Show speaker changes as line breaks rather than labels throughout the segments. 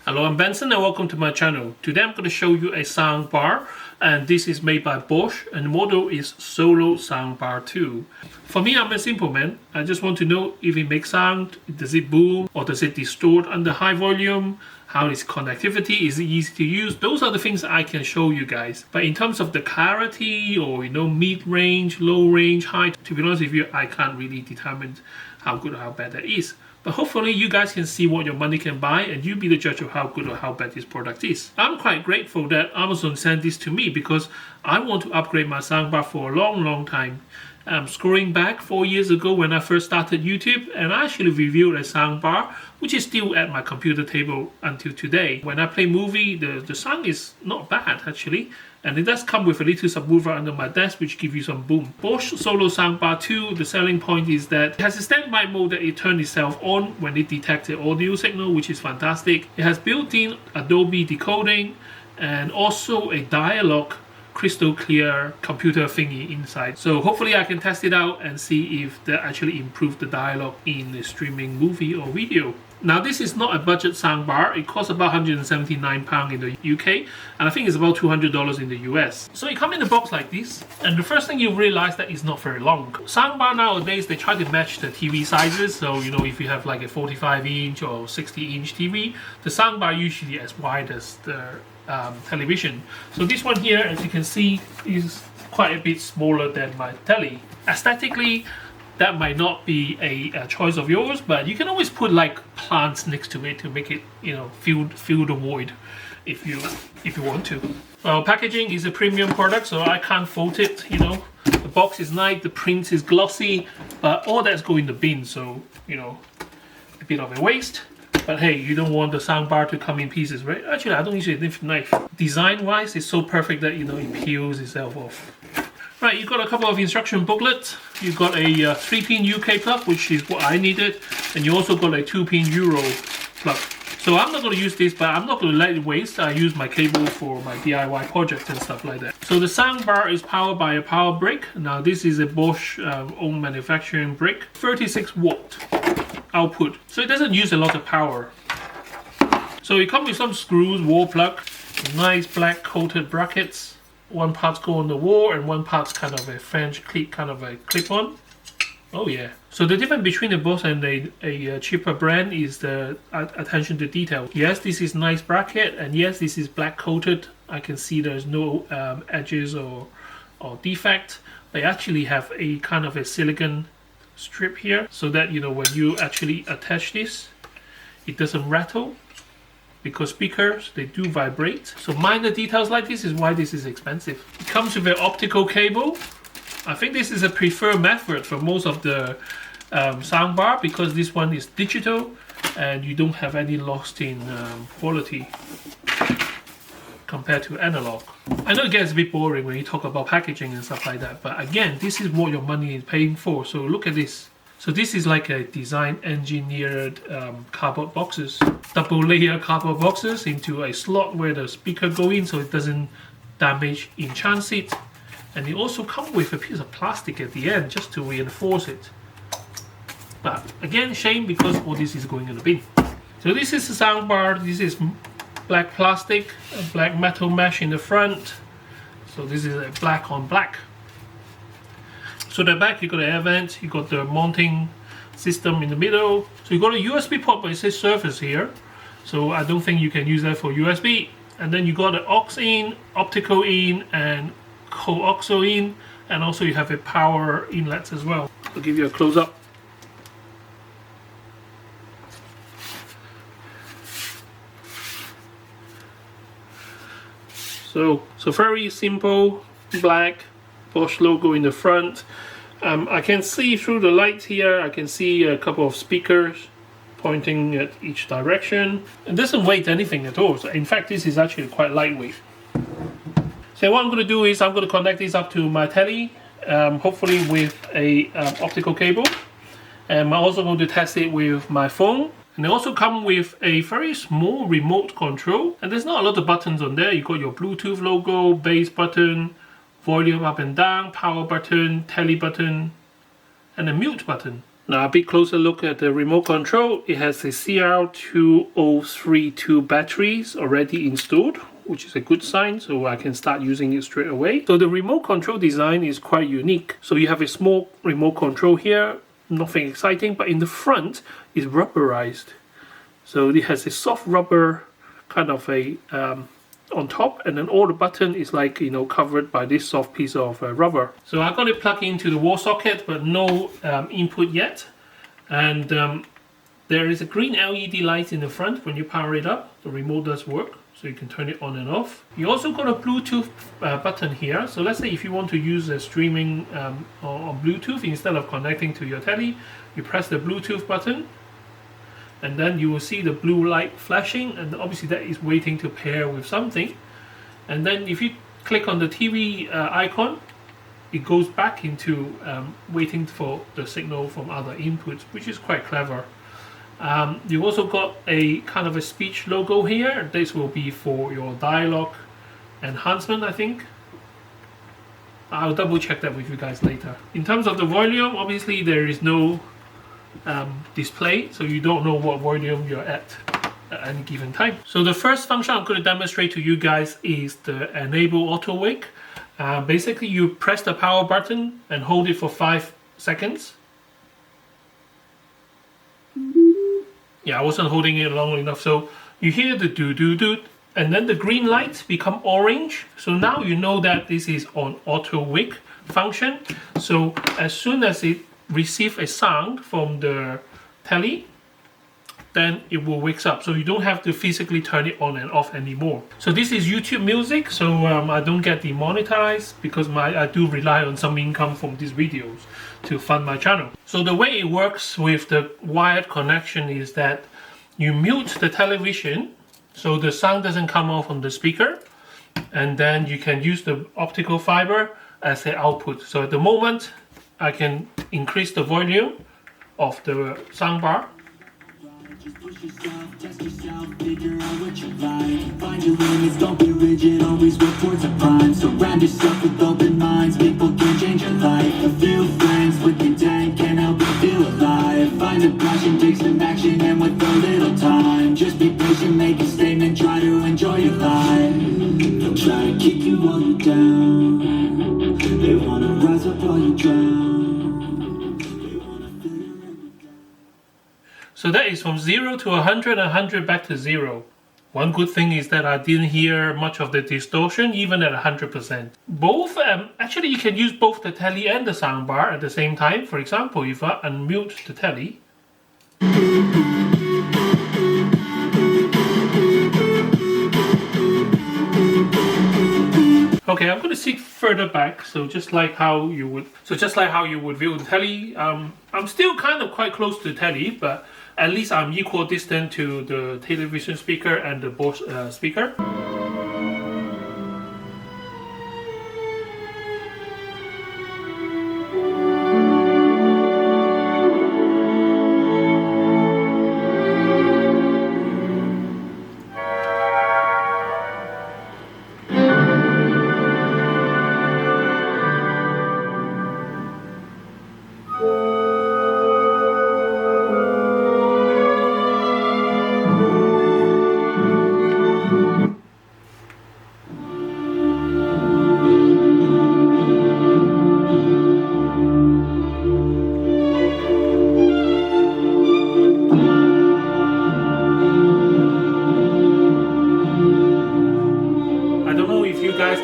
Hello, I'm Benson and welcome to my channel. Today I'm going to show you a sound bar, and this is made by BOSE and the model is Solo Soundbar II. For me, I'm a simple man. I just want to know if it makes sound, does it boom or does it distort under high volume, how is connectivity, is it easy to use? Those are the things I can show you guys. But in terms of the clarity or mid-range, low range, high, to be honest with you, I can't really determine how good or how bad that is. But hopefully you guys can see what your money can buy and you be the judge of how good or how bad this product is. I'm quite grateful that Amazon sent this to me because I want to upgrade my soundbar for a long time. Scrolling back 4 years ago when I first started YouTube, and I actually reviewed a soundbar which is still at my computer table until today. When I play movie, the sound is not bad actually, and it does come with a little subwoofer under my desk which gives you some boom. BOSE Solo Soundbar II, the selling point is that it has a standby mode that it turns itself on when it detects the audio signal, which is fantastic. It has built-in Adobe decoding and also a dialogue crystal clear computer thingy inside. So hopefully I can test it out and see if that actually improved the dialogue in the streaming movie or video. Now this is not a budget soundbar. It costs about £179 in the UK and I think it's about $200 in the US. So it comes in a box like this, and the first thing you realize that it's not very long. Soundbar nowadays they try to match the TV sizes, so if you have like a 45-inch or 60-inch TV, the soundbar usually as wide as the television. So this one here, as you can see, is quite a bit smaller than my telly. Aesthetically, that might not be a choice of yours, but you can always put like plants next to it to make it, fill the void if you want to. Well, packaging is a premium product, so I can't fault it. The box is nice, the print is glossy, but all that's going in the bin, so a bit of a waste. But hey, you don't want the soundbar to come in pieces, right? Actually, I don't use a knife. Design-wise, it's so perfect that it peels itself off. Right, you've got a couple of instruction booklets. You've got a 3-pin UK plug, which is what I needed, and you also got a 2-pin Euro plug. So I'm not going to use this, but I'm not going to let it waste. I use my cable for my DIY projects and stuff like that. So the soundbar is powered by a power brick. Now this is a BOSE own manufacturing brick, 36 watt output, so it doesn't use a lot of power. So it comes with some screws, wall plug, nice black coated brackets. One part's go on the wall and one part's kind of a French clip, kind of a clip-on. Oh yeah. So the difference between the BOSE and a cheaper brand is the attention to detail. Yes, this is nice bracket, and yes, this is black coated. I can see there's no edges or defect. They actually have a kind of a silicone strip here, so that when you actually attach this, it doesn't rattle, because speakers, they do vibrate. So minor details like this is why this is expensive. It comes with an optical cable. I think this is a preferred method for most of the soundbar, because this one is digital and you don't have any loss in quality compared to analog. I know it gets a bit boring when you talk about packaging and stuff like that, but again, this is what your money is paying for. So look at this. So this is like a design engineered cardboard boxes, double layer cardboard boxes into a slot where the speaker go in, so it doesn't damage in transit. And it also comes with a piece of plastic at the end just to reinforce it. But again, shame, because all this is going in the bin. So this is the soundbar. This is black plastic, a black metal mesh in the front. So this is a black on black. So the back, you got the air vent, you got the mounting system in the middle. So you got a USB port, but it says Surface here, so I don't think you can use that for USB. And then you got the aux in, optical in, and coaxial in, and also you have a power inlets as well. I'll give you a close up. So very simple, black BOSE logo in the front. I can see through the light here, I can see a couple of speakers pointing at each direction. It doesn't weigh anything at all. So in fact, this is actually quite lightweight. So what I'm going to do is I'm going to connect this up to my telly, hopefully with a optical cable. And I'm also going to test it with my phone. And they also come with a very small remote control, and there's not a lot of buttons on there. You got your Bluetooth logo, bass button, volume up and down, power button, telly button, and a mute button. Now a bit closer look at the remote control. It has a CR2032 batteries already installed, which is a good sign, so I can start using it straight away. So the remote control design is quite unique. So you have a small remote control here, nothing exciting, but in the front is rubberized. So it has a soft rubber kind of a on top, and then all the button is like, you know, covered by this soft piece of rubber. So I got it plugged into the wall socket, but no input yet. And there is a green LED light in the front. When you power it up, the remote does work, so you can turn it on and off. You also got a Bluetooth button here. So let's say if you want to use a streaming on Bluetooth instead of connecting to your telly, you press the Bluetooth button, and then you will see the blue light flashing, and obviously that is waiting to pair with something. And then if you click on the TV icon, it goes back into waiting for the signal from other inputs, which is quite clever. You also got a kind of a speech logo here. This will be for your dialogue enhancement, I think. I'll double check that with you guys later. In terms of the volume, obviously there is no display, so you don't know what volume you're at any given time. So the first function I'm going to demonstrate to you guys is the enable auto wake. Basically you press the power button and hold it for 5 seconds. Yeah, I wasn't holding it long enough, so you hear the do, and then the green lights become orange. So now you know that this is on auto wake function. So as soon as it receive a sound from the telly, then it will wake up, so you don't have to physically turn it on and off anymore. So this is YouTube music, so I don't get demonetized because I do rely on some income from these videos to fund my channel. So the way it works with the wired connection is that you mute the television so the sound doesn't come out from the speaker, and then you can use the optical fiber as an output. So at the moment I can increase the volume of the soundbar.
Just push yourself, test yourself, figure out what you like. Find your limits, don't be rigid, always work towards a prime. Surround yourself with open minds, people can change your life. A few friends with intent can help you feel alive. Find a passion, take some action, and with a little time, just be patient, make a statement, try to enjoy your life. They'll try to kick you while you're down. They wanna rise up while you drown.
So that is from 0 to 100 and 100 back to 0. One good thing is that I didn't hear much of the distortion even at 100%. Both, actually you can use both the telly and the soundbar at the same time. For example, if I unmute the telly. Okay, I'm going to sit further back, so just like how you would view the telly. I'm still kind of quite close to the telly, but at least I'm equal distance to the television speaker and the BOSE speaker.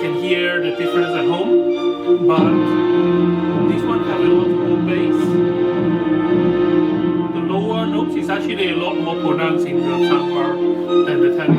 Can hear the difference at home, but this one has a lot more bass. The lower notes is actually a lot more pronounced in the soundbar than the telly.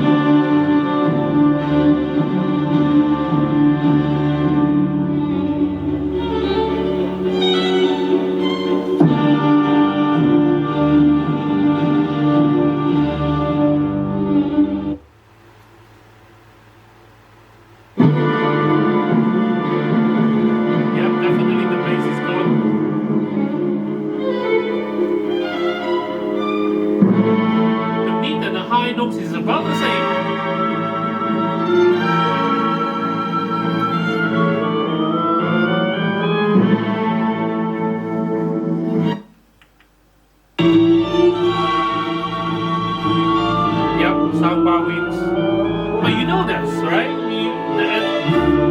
But you know this, right?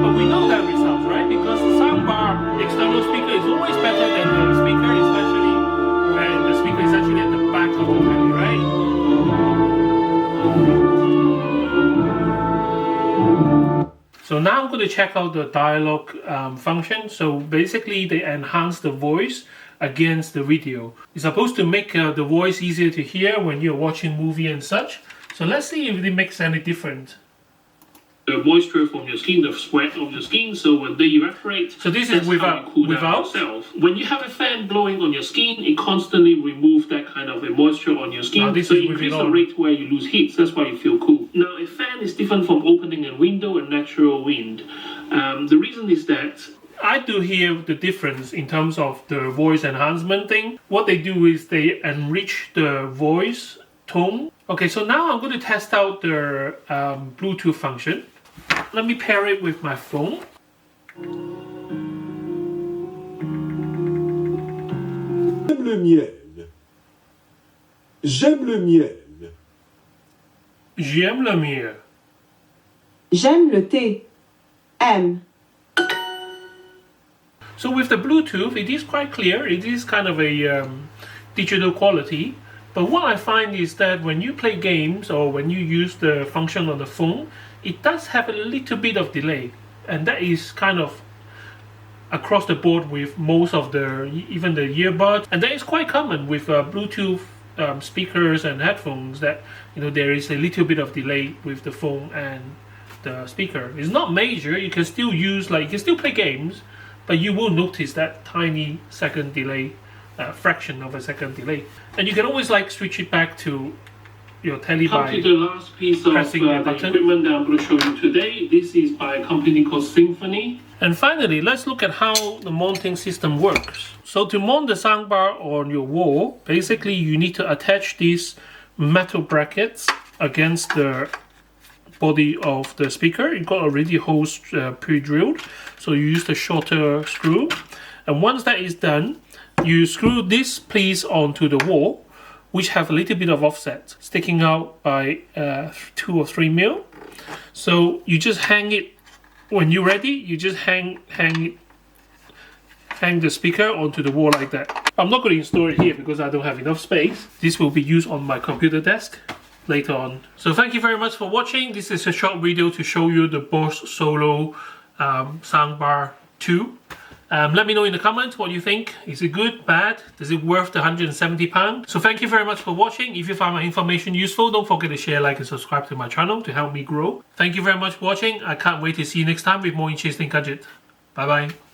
But we know that results, right? Because the soundbar external speaker is always better than the speaker, especially when the speaker is actually at the back of the telly, right? So now I'm going to check out the dialogue function. So basically they enhance the voice against the video. It's supposed to make the voice easier to hear when you're watching movie and such. So let's see if it makes any difference. The moisture from your skin, the sweat of your skin, so when they evaporate, so this is without. Yourself. When you have a fan blowing on your skin, it constantly removes that kind of a moisture on your skin. So increase the rate where you lose heat. That's why you feel cool. Now a fan is different from opening a window and natural wind. The reason is that I do hear the difference in terms of the voice enhancement thing. What they do is they enrich the voice tone. Okay, so now I'm going to test out the Bluetooth function. Let me pair it with my phone.
J'aime le miel. J'aime le miel.
J'aime le miel.
J'aime le thé. M.
So with the Bluetooth, it is quite clear. It is kind of a digital quality. But what I find is that when you play games or when you use the function on the phone, it does have a little bit of delay. And that is kind of across the board with most of the, even the earbuds. And that is quite common with Bluetooth speakers and headphones, that there is a little bit of delay with the phone and the speaker. It's not major. You can still use, you can still play games, but you will notice that tiny second delay, fraction of a second delay. And you can always switch it back to your telly by
the last piece of
pressing the button.
equipment that I'm going to show you today. This is by a company called Symphony.
And finally, let's look at how the mounting system works. So to mount the soundbar on your wall, basically you need to attach these metal brackets against the body of the speaker. You've got already holes pre-drilled, so you use the shorter screw. And once that is done, you screw this piece onto the wall, which have a little bit of offset sticking out by 2 or 3 mil. So you just hang it. When you're ready, you just hang the speaker onto the wall like that. I'm not going to install it here because I don't have enough space. This will be used on my computer desk later on. So thank you very much for watching. This is a short video to show you the BOSE Solo Soundbar II. Let me know in the comments what you think. Is it good, bad? Is it worth the £170? So thank you very much for watching. If you found my information useful, don't forget to share, like and subscribe to my channel to help me grow. Thank you very much for watching. I can't wait to see you next time with more interesting gadgets. Bye bye.